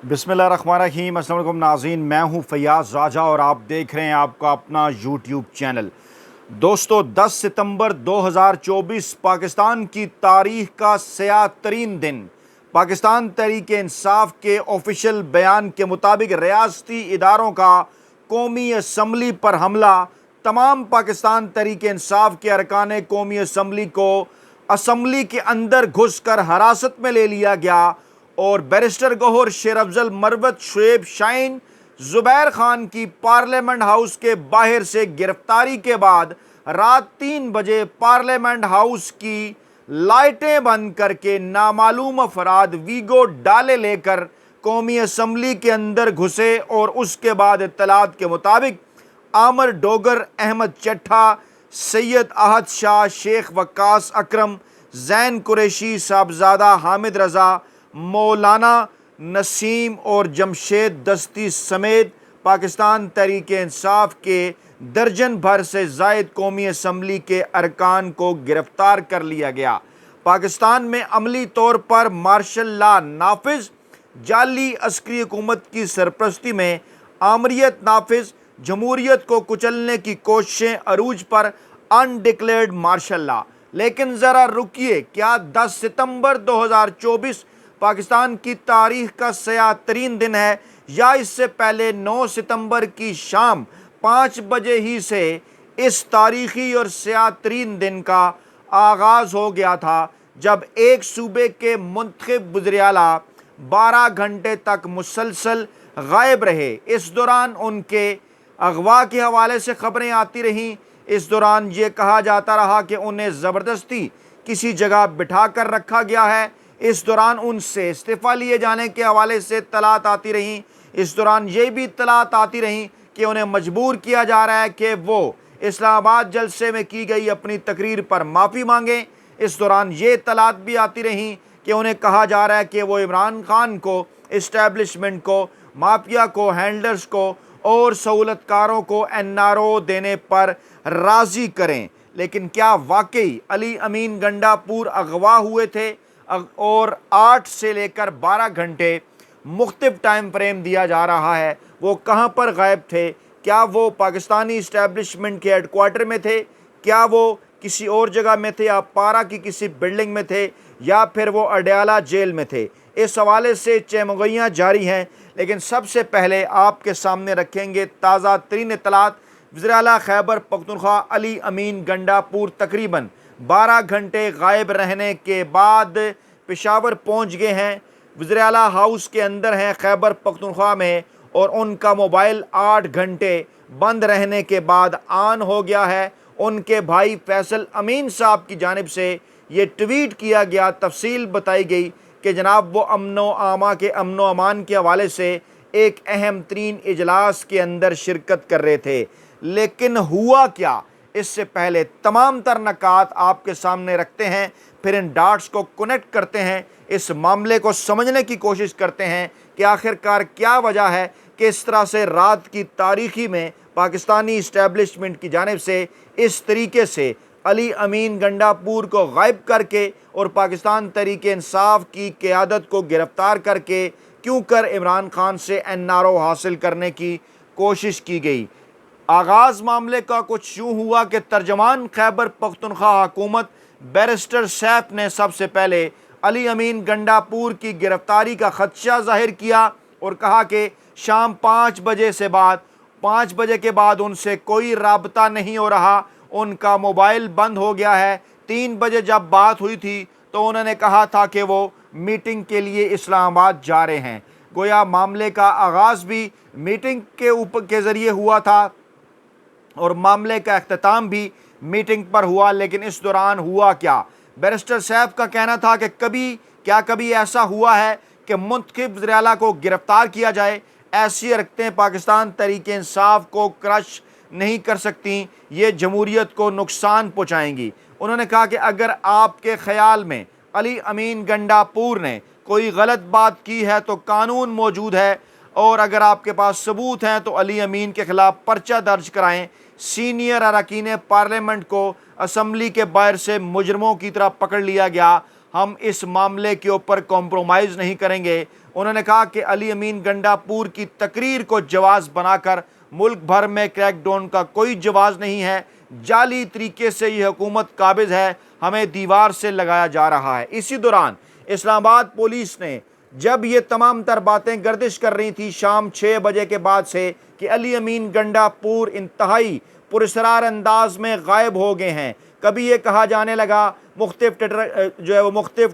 बिस्मिल्लाहिर्रहमानिर्रहीम। अस्सलाम वालेकुम नाज़रीन, मैं हूं फयाज़ राजा और आप देख रहे हैं आपका अपना यूट्यूब चैनल। दोस्तों, 10 सितंबर 2024 पाकिस्तान की तारीख का स्याह तरीन दिन। पाकिस्तान तहरीक इंसाफ के ऑफिशियल बयान के मुताबिक रियासती इदारों का कौमी असम्बली पर हमला। तमाम पाकिस्तान तहरीक इंसाफ के अरकान कौमी असम्बली को असम्बली के अंदर घुस कर हिरासत में ले लिया गया और बैरिस्टर गौहर, शेर अफजल, मरवत, शुएब शाहीन, जुबैर खान की पार्लियामेंट हाउस के बाहर से गिरफ्तारी के बाद रात 3 बजे पार्लियामेंट हाउस की लाइटें बंद करके नामालूम अफराद वीगो डाले लेकर कौमी असम्बली के अंदर घुसे और उसके बाद इत्तलात के मुताबिक आमर डोगर, अहमद चट्ठा, सैयद अहद शाह, शेख वक्कास अकरम, जैन कुरैशी, साहबजादा हामिद रज़ा, मौलाना नसीम और जमशेद दस्ती समेत पाकिस्तान तहरीक इंसाफ के दर्जन भर से ज़ायद कौमी असम्बली के अरकान को गिरफ्तार कर लिया गया। पाकिस्तान में अमली तौर पर मार्शल लॉ नाफिज, जाली अस्करी हुकूमत की सरपरस्ती में आमरीत नाफिज, जमहूरियत को कुचलने की कोशिशें अरूज पर, अनडिक्लेयर्ड मार्शल लॉ। लेकिन ज़रा रुकिए, क्या 10 सितंबर 2024 पाकिस्तान की तारीख का स्याह तरीन दिन है, या इससे पहले 9 सितंबर की शाम 5 बजे ही से इस तारीखी और स्याह तरीन दिन का आगाज़ हो गया था, जब एक सूबे के मुंतखब वज़ीर-ए-आला 12 घंटे तक मुसलसल गायब रहे। इस दौरान उनके अगवा के हवाले से खबरें आती रहीं। इस दौरान ये कहा जाता रहा कि उन्हें ज़बरदस्ती किसी जगह बिठा कर रखा गया है। इस दौरान उनसे इस्तीफ़ा लिए जाने के हवाले से इत्तलात आती रहीं। इस दौरान ये भी इत्तलात आती रहीं कि उन्हें मजबूर किया जा रहा है कि वो इस्लामाबाद जलसे में की गई अपनी तकरीर पर माफ़ी मांगें। इस दौरान ये इत्तलात भी आती रहीं कि उन्हें कहा जा रहा है कि वो इमरान खान को, इस्टेब्लिशमेंट को, माफिया को, हैंडलर्स को और सहूलतकारों को NRO देने पर राज़ी करें। लेकिन क्या वाकई अली अमीन गंडापुर अगवा हुए थे और 8 से लेकर 12 घंटे मुख्तलिफ टाइम फ्रेम दिया जा रहा है, वो कहाँ पर गायब थे? क्या वो पाकिस्तानी इस्टेब्लिशमेंट के हेडक्वार्टर में थे? क्या वो किसी और जगह में थे, या पारा की किसी बिल्डिंग में थे, या फिर वो अडयाला जेल में थे? इस हवाले से चहमुगैयाँ जारी हैं। लेकिन सबसे पहले आपके सामने रखेंगे ताज़ा तरीन इत्तलात। वज़ीर-ए-आला खैबर पख्तूनख्वा अली अमीन गंडापुर तकरीबन 12 घंटे गायब रहने के बाद पेशावर पहुंच गए हैं। वज़ीर-ए-आला हाउस के अंदर हैं खैबर पख्तूनख्वा में, और उनका मोबाइल 8 घंटे बंद रहने के बाद ऑन हो गया है। उनके भाई फैसल अमीन साहब की जानिब से ये ट्वीट किया गया, तफसील बताई गई कि जनाब वो अमनो आमा के अमनो अमान के हवाले से एक अहम तरीन इजलास के अंदर शिरकत कर रहे थे। लेकिन हुआ क्या, इससे पहले तमाम तर नकात आपके सामने रखते हैं, फिर इन डाट्स को कनेक्ट करते हैं, इस मामले को समझने की कोशिश करते हैं कि आखिरकार क्या वजह है कि इस तरह से रात की तारीखी में पाकिस्तानी इस्टेब्लिशमेंट की जानिब से इस तरीके से अली अमीन गंडापुर को गायब करके और पाकिस्तान तहरीक इंसाफ की क़यादत को गिरफ़्तार करके क्यों कर इमरान खान से NRO हासिल करने की कोशिश की गई। आगाज़ मामले का कुछ यूँ हुआ कि तर्जमान खैबर पख्तूनख्वा हुकूमत बैरिस्टर सैफ ने सबसे पहले अली अमीन गंडापुर की गिरफ़्तारी का ख़दशा ज़ाहिर किया और कहा कि शाम 5 बजे से बाद 5 बजे के बाद उनसे कोई राबता नहीं हो रहा, उनका मोबाइल बंद हो गया है। 3 बजे जब बात हुई थी तो उन्होंने कहा था कि वो मीटिंग के लिए इस्लामाबाद जा रहे हैं। गोया मामले का आगाज़ भी मीटिंग के ऊपर के ज़रिए हुआ था और मामले का अख्ताम भी मीटिंग पर हुआ। लेकिन इस दौरान हुआ क्या, बैरिस्टर सैफ का कहना था कि कभी ऐसा हुआ है कि मुंतखब वज़ीर-ए-आला को गिरफ़्तार किया जाए? ऐसी हरकतें पाकिस्तान तहरीक इंसाफ को क्रश नहीं कर सकती, ये जमहूरियत को नुकसान पहुँचाएंगी। उन्होंने कहा कि अगर आपके ख़याल में अली अमीन गंडापुर ने कोई गलत बात की है तो कानून मौजूद है, और अगर आपके पास सबूत हैं तो अली अमीन के ख़िलाफ़ पर्चा दर्ज कराएँ। सीनियर अरकान पार्लियामेंट को असम्बली के बाहर से मुजरमों की तरह पकड़ लिया गया। हम इस मामले के ऊपर कॉम्प्रोमाइज़ नहीं करेंगे। انہوں نے کہا کہ علی امین گنڈاپور کی تقریر کو جواز بنا کر ملک بھر میں کریک ڈاؤن کا کوئی جواز نہیں ہے، جعلی طریقے سے یہ حکومت قابض ہے، ہمیں دیوار سے لگایا جا رہا ہے۔ اسی دوران اسلام آباد پولیس نے جب یہ تمام تر باتیں گردش کر رہی تھی شام 6 بجے کے بعد سے کہ علی امین گنڈاپور انتہائی پراسرار انداز میں غائب ہو گئے ہیں، کبھی یہ کہا جانے لگا مختلف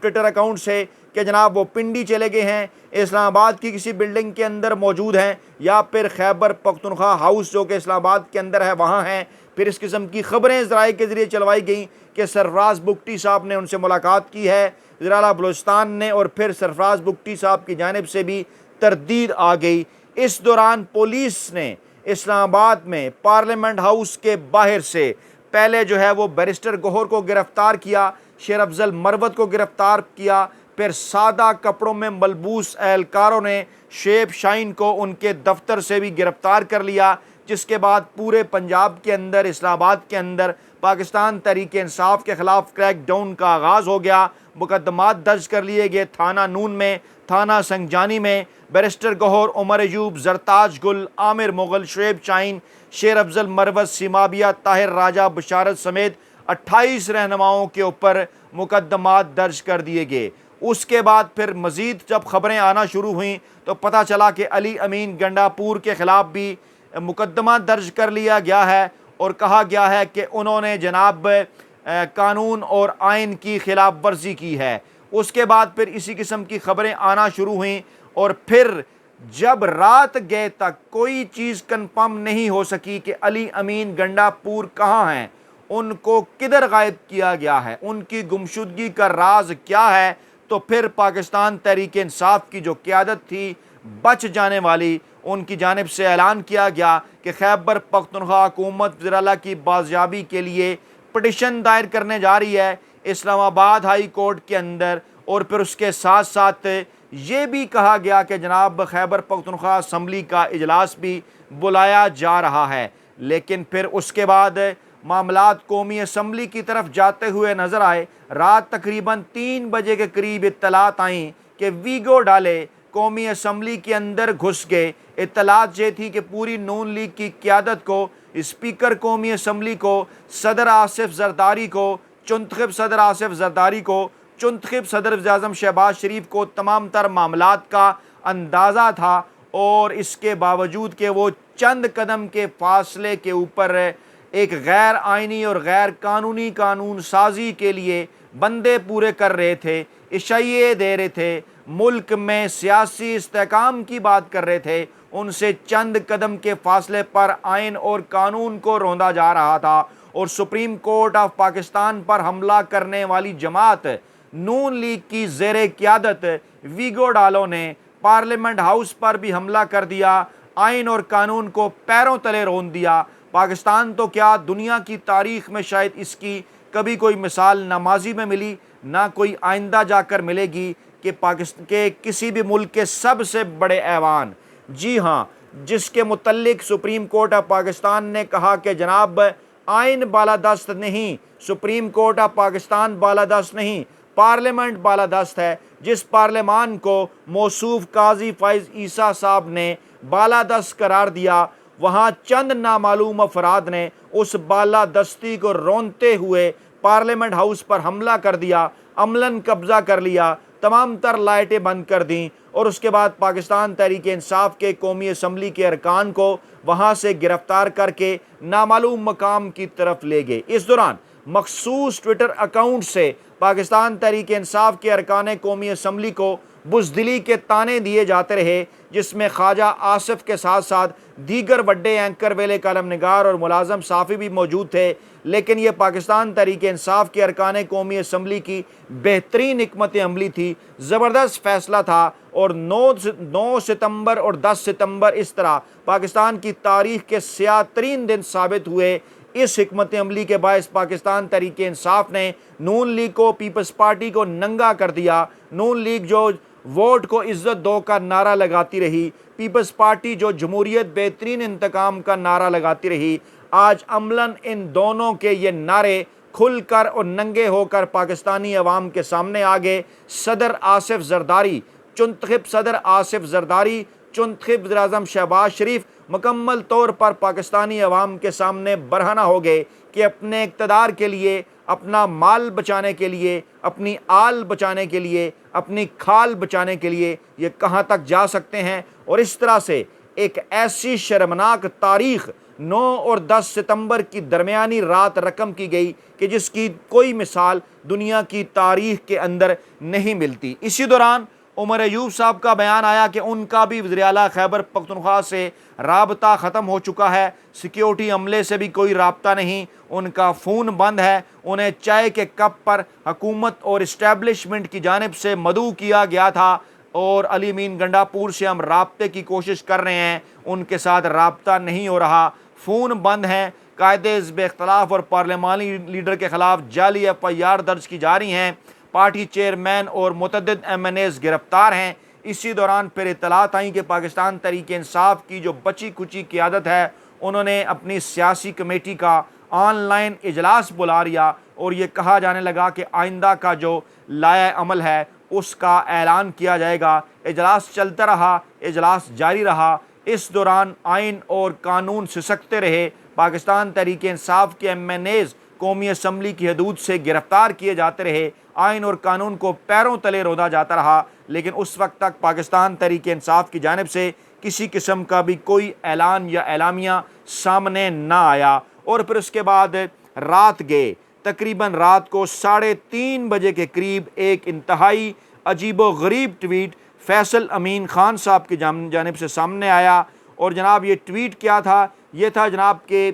ٹویٹر اکاؤنٹ سے کہ جناب وہ پنڈی چلے گئے ہیں، اسلام آباد کی کسی بلڈنگ کے اندر موجود ہیں، یا پھر خیبر پختونخوا ہاؤس جو کہ اسلام آباد کے اندر ہے وہاں ہیں۔ پھر اس قسم کی خبریں ذرائع کے ذریعے چلوائی گئیں کہ سرفراز بگٹی صاحب نے ان سے ملاقات کی ہے، وزیر اعلیٰ بلوچستان نے، اور پھر سرفراز بگٹی صاحب کی جانب سے بھی تردید آ گئی۔ اس دوران پولیس نے اسلام آباد میں پارلیمنٹ ہاؤس کے باہر سے پہلے جو ہے وہ بیرسٹر گوہر کو گرفتار کیا، شیر افضل مروت کو گرفتار کیا، پھر سادہ کپڑوں میں ملبوس اہلکاروں نے شعیب شاہین کو ان کے دفتر سے بھی گرفتار کر لیا، جس کے بعد پورے پنجاب کے اندر، اسلام آباد کے اندر پاکستان تحریک انصاف کے خلاف کریک ڈاؤن کا آغاز ہو گیا۔ مقدمات درج کر لیے گئے تھانہ نون میں، تھانہ سنگجانی میں۔ بیرسٹر گوہر، عمر ایوب، زرتاج گل، عامر مغل، شعیب شاہین، شیر افضل مروت، سیمابیہ طاہر، راجہ بشارت سمیت 28 رہنماؤں کے اوپر مقدمات درج کر دیے گئے۔ اس کے بعد پھر مزید جب خبریں آنا شروع ہوئیں تو پتہ چلا کہ علی امین گنڈاپور کے خلاف بھی مقدمہ درج کر لیا گیا ہے، اور کہا گیا ہے کہ انہوں نے جناب قانون اور آئین کی خلاف ورزی کی ہے۔ اس کے بعد پھر اسی قسم کی خبریں آنا شروع ہوئیں، اور پھر جب رات گئے تک کوئی چیز کنفرم نہیں ہو سکی کہ علی امین گنڈاپور کہاں ہیں، ان کو کدھر غائب کیا گیا ہے، ان کی گمشدگی کا راز کیا ہے، تو پھر پاکستان تحریک انصاف کی جو قیادت تھی بچ جانے والی، ان کی جانب سے اعلان کیا گیا کہ خیبر پختونخوا حکومت وزیر اعلیٰ کی بازیابی کے لیے پٹیشن دائر کرنے جا رہی ہے اسلام آباد ہائی کورٹ کے اندر، اور پھر اس کے ساتھ ساتھ یہ بھی کہا گیا کہ جناب خیبر پختونخوا اسمبلی کا اجلاس بھی بلایا جا رہا ہے۔ لیکن پھر اس کے بعد معاملات قومی اسمبلی کی طرف جاتے ہوئے نظر آئے۔ رات تقریباً 3 بجے کے قریب اطلاعات آئیں کہ ویگو ڈالے قومی اسمبلی کے اندر گھس گئے۔ اطلاعات یہ تھی کہ پوری نون لیگ کی قیادت کو، اسپیکر قومی اسمبلی کو، صدر آصف زرداری کو، چنتخب صدر آصف زرداری کو، چنتخب صدر وزیر اعظم شہباز شریف کو تمام تر معاملات کا اندازہ تھا، اور اس کے باوجود کہ وہ چند قدم کے فاصلے کے اوپر ایک غیر آئینی اور غیر قانونی قانون سازی کے لیے بندے پورے کر رہے تھے، اشعیے دے رہے تھے، ملک میں سیاسی استحکام کی بات کر رہے تھے، ان سے چند قدم کے فاصلے پر آئین اور قانون کو روندا جا رہا تھا، اور سپریم کورٹ آف پاکستان پر حملہ کرنے والی جماعت نون لیگ کی زیر قیادت ویگو ڈالو نے پارلیمنٹ ہاؤس پر بھی حملہ کر دیا، آئین اور قانون کو پیروں تلے رون دیا۔ پاکستان تو کیا، دنیا کی تاریخ میں شاید اس کی کبھی کوئی مثال نہ ماضی میں ملی، نہ کوئی آئندہ جا کر ملے گی کہ پاکستان کے کسی بھی ملک کے سب سے بڑے ایوان، جی ہاں، جس کے متعلق سپریم کورٹ آف پاکستان نے کہا کہ جناب آئین بالادست نہیں، سپریم کورٹ آف پاکستان بالادست نہیں، پارلیمنٹ بالادست ہے، جس پارلیمان کو موصوف قاضی فائز عیسیٰ صاحب نے بالادست قرار دیا، وہاں چند نامعلوم افراد نے اس بالادستی کو رونتے ہوئے پارلیمنٹ ہاؤس پر حملہ کر دیا، عملاً قبضہ کر لیا، تمام تر لائٹیں بند کر دیں، اور اس کے بعد پاکستان تحریک انصاف کے قومی اسمبلی کے ارکان کو وہاں سے گرفتار کر کے نامعلوم مقام کی طرف لے گئے۔ اس دوران مخصوص ٹویٹر اکاؤنٹ سے پاکستان تحریک انصاف کے ارکان قومی اسمبلی کو بزدلی کے طعنے دیے جاتے رہے، جس میں خواجہ آصف کے ساتھ ساتھ دیگر بڑے اینکر ویلے کالم نگار اور ملازم صحافی بھی موجود تھے، لیکن یہ پاکستان تحریک انصاف کے ارکان قومی اسمبلی کی بہترین حکمت عملی تھی، زبردست فیصلہ تھا، اور 9 ستمبر اور 10 ستمبر اس طرح پاکستان کی تاریخ کے سیاہ ترین دن ثابت ہوئے۔ اس حکمت عملی کے باعث پاکستان تحریک انصاف نے نون لیگ کو، پیپلز پارٹی کو ننگا کر دیا۔ نون لیگ جو ووٹ کو عزت دو کا نعرہ لگاتی رہی، پیپلز پارٹی جو جمہوریت بہترین انتقام کا نعرہ لگاتی رہی، آج عملاً ان دونوں کے یہ نعرے کھل کر اور ننگے ہو کر پاکستانی عوام کے سامنے آ گئے۔ صدر آصف زرداری चुंतखब सदर आसिफ जरदारी, चुंतखब वज़ीर-ए-आज़म शहबाज शरीफ मुकम्मल तौर पर पाकिस्तानी अवाम के सामने बरहना हो गए कि अपने इक़्तिदार के लिए, अपना माल बचाने के लिए, अपनी आल बचाने के लिए, अपनी खाल बचाने के लिए ये कहाँ तक जा सकते हैं। और इस तरह से एक ऐसी शर्मनाक तारीख़ 9 और 10 सितंबर की दरमियानी रात रकम की गई कि जिसकी कोई मिसाल दुनिया की तारीख़ के अंदर नहीं मिलती। इसी दौरान उमर अयूब साहब का बयान आया कि उनका भी वज़ीर आला खैबर पख्तूनख्वा से राबता ख़त्म हो चुका है, सिक्योरिटी अमले से भी कोई राबता नहीं, उनका फ़ोन बंद है, उन्हें चाय के कप पर हुकूमत और इस्टेब्लिशमेंट की जानिब से मदऊ किया गया था और अली अमीन गंडापुर से हम राब्ते की कोशिश कर रहे हैं, उनके साथ राब्ता नहीं हो रहा, फ़ोन बंद हैं, कायदे हिज़्ब इख्तिलाफ और पार्लिमानी लीडर के ख़िलाफ़ जाली FIR दर्ज की जा रही हैं, पार्टी चेयरमैन और मुतअद्दिद MNAs गिरफ्तार हैं। इसी दौरान फिर इत्तलात आई कि पाकिस्तान तहरीक इंसाफ की जो बची कुची क़ियादत है उन्होंने अपनी सियासी कमेटी का ऑनलाइन इजलास बुला लिया और ये कहा जाने लगा कि आइंदा का जो लाया अमल है उसका ऐलान किया जाएगा। इजलास चलता रहा, इजलास जारी रहा। इस दौरान आइन और कानून सिसकते रहे, पाकिस्तान तहरीक इंसाफ के MNAs कौमी असम्बली की हदूद से गिरफ्तार किए जाते रहे, आइन और कानून को पैरों तले रोदा जाता रहा, लेकिन उस वक्त तक पाकिस्तान तहरीक इंसाफ की जानिब से किसी किस्म का भी कोई ऐलान या एलामिया सामने ना आया। और फिर उसके बाद रात गए, तकरीबन रात को 3:30 बजे के करीब एक इंतहाई अजीबो गरीब ट्वीट फैसल अमीन ख़ान साहब की जानिब से सामने आया। और जनाब ये ट्वीट क्या था? ये था जनाब के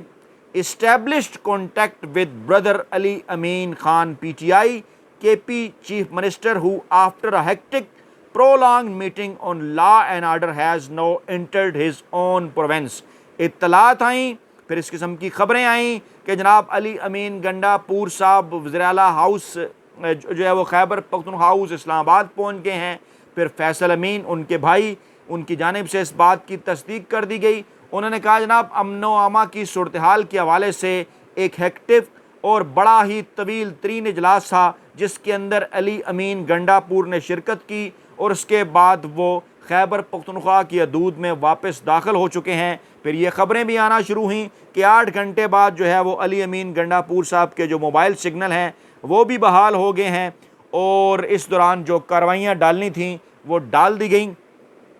established contact with brother Ali Amin Khan PTI KP chief minister who after a hectic prolonged meeting on law and order has now entered his own province। इत्तलात आई, फिर इस किस्म की ख़बरें आईं कि जनाब अली अमीन गंडापुर साहब वज़ीर आला हाउस जो है वो खैबर पख्तूनख्वा हाउस इस्लामाबाद पहुँच गए हैं। फिर फैसल अमीन उनके भाई, उनकी जानिब से इस बात की तस्दीक कर दी गई। उन्होंने कहा जनाब अमनो आमा की सूरत हाल के हवाले से एक हेक्टिव और बड़ा ही तवील तरीन इजलास था जिसके अंदर अली अमीन गंडापुर ने शिरकत की और उसके बाद वो खैबर पख्तूनख्वा की हदूद में वापस दाखिल हो चुके हैं। फिर ये ख़बरें भी आना शुरू हुई कि 8 घंटे बाद जो है वो अली अमीन गंडापुर साहब के जो मोबाइल सिग्नल हैं वो भी बहाल हो गए हैं और इस दौरान जो कार्रवाइयाँ डालनी थीं वो डाल दी गई।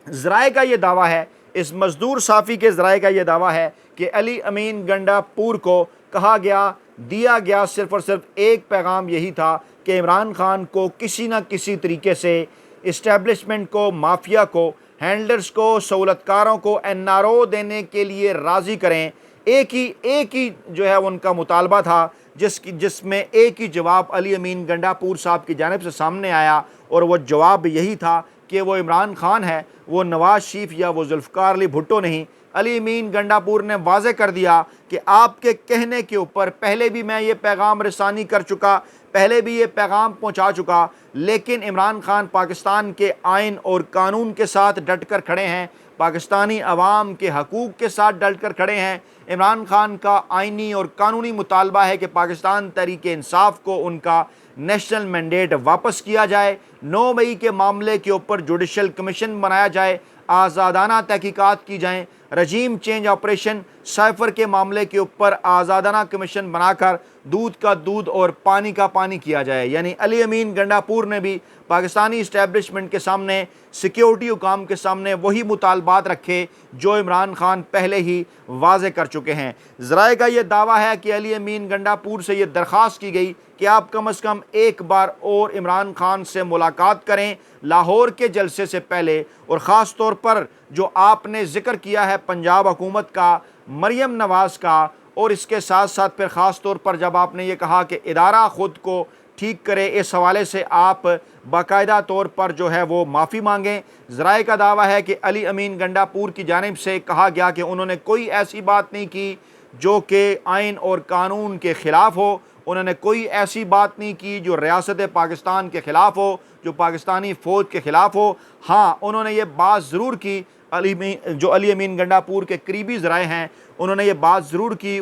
ज़राए का ये दावा है, इस मज़दूर साफ़ी के ज़राए का ये दावा है कि अली अमीन गंडापुर को कहा गया, दिया गया सिर्फ़ और सिर्फ एक पैगाम यही था कि इमरान खान को किसी न किसी तरीके से इस्टेब्लिशमेंट को, माफिया को, हैंडलर्स को, सहूलतकारों को NRO देने के लिए राज़ी करें। एक ही जो है उनका मुतालबा था जिसमें एक ही जवाब अली अमीन गंडापुर साहब की जानिब से सामने आया और वो जवाब यही था कि वो इमरान खान है, वो नवाज़ शरीफ या वो जुल्फ़िकार अली भुट्टो नहीं। अली अमीन गंडापुर ने वाज़े कर दिया कि आपके कहने के ऊपर पहले भी मैं ये पैगाम रसानी कर चुका, पहले भी ये पैगाम पहुंचा चुका, लेकिन इमरान खान पाकिस्तान के आइन और कानून के साथ डट कर खड़े हैं, पाकिस्तानी अवाम के हकूक़ के साथ डट कर खड़े हैं। इमरान खान का आइनी और कानूनी मुतालबा है कि पाकिस्तान तहरीक इंसाफ को उनका नेशनल मैंडेट वापस किया जाए, 9 मई के मामले के ऊपर जुडिशल कमीशन बनाया जाए, आज़ादाना तहकीकात की जाएँ, रजीम चेंज ऑपरेशन साइफर के मामले के ऊपर आज़ादाना कमीशन बनाकर दूध का दूध और पानी का पानी किया जाए। यानी अली अमीन गंडापुर ने भी पाकिस्तानी इस्टेब्लिशमेंट के सामने, सिक्योरिटी हुकाम के सामने वही मुतालबात रखे जो इमरान खान पहले ही वाज़े कर चुके हैं। ज़राए का ये दावा है कि अली अमीन गंडापुर से ये दरख्वास्त की गई कि आप कम से कम एक बार और इमरान खान से मुलाकात करें लाहौर के जलसे से पहले, और ख़ास तौर पर जो आपने ज़िक्र किया है पंजाब हुकूमत का, मरियम नवाज़ का, और इसके साथ साथ फिर ख़ास तौर पर जब आपने ये कहा कि इदारा ख़ुद को ठीक करे, इस हवाले से आप बाकायदा तौर पर जो है वो माफ़ी मांगें। ज़राए का दावा है कि अली अमीन गंडापुर की जानिब से कहा गया कि उन्होंने कोई ऐसी बात नहीं की जो कि आइन और कानून के ख़िलाफ़ हो, उन्होंने कोई ऐसी बात नहीं की जो रियासत पाकिस्तान के ख़िलाफ़ हो, जो पाकिस्तानी फ़ौज के ख़िलाफ़ हो। हाँ, उन्होंने ये बात ज़रूर की, जो अली अमीन गंडापुर के करीबी ज़राए हैं उन्होंने ये बात ज़रूर की,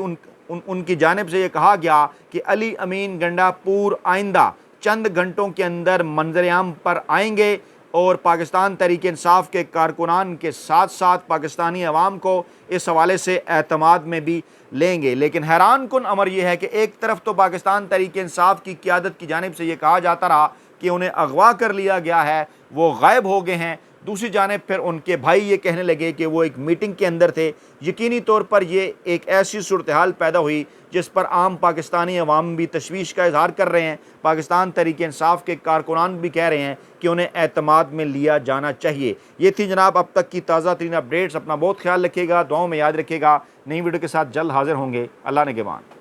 उनकी जानिब से ये कहा गया कि अली अमीन गंडापुर आइंदा चंद घंटों के अंदर मंजर आम पर आएंगे اور پاکستان تحریک انصاف کے کارکنان کے ساتھ ساتھ پاکستانی عوام کو اس حوالے سے اعتماد میں بھی لیں گے۔ لیکن حیران کن امر یہ ہے کہ ایک طرف تو پاکستان تحریک انصاف کی قیادت کی جانب سے یہ کہا جاتا رہا کہ انہیں اغوا کر لیا گیا ہے، وہ غائب ہو گئے ہیں، دوسری جانب پھر ان کے بھائی یہ کہنے لگے کہ وہ ایک میٹنگ کے اندر تھے۔ یقینی طور پر یہ ایک ایسی صورتحال پیدا ہوئی جس پر عام پاکستانی عوام بھی تشویش کا اظہار کر رہے ہیں۔ پاکستان تحریک انصاف کے کارکنان بھی کہہ رہے ہیں کہ انہیں اعتماد میں لیا جانا چاہیے۔ یہ تھی جناب اب تک کی تازہ ترین اپڈیٹس۔ اپنا بہت خیال رکھیے گا، دعاؤں میں یاد رکھیے گا۔ نئی ویڈیو کے ساتھ جلد حاضر ہوں گے۔ اللہ نگہبان۔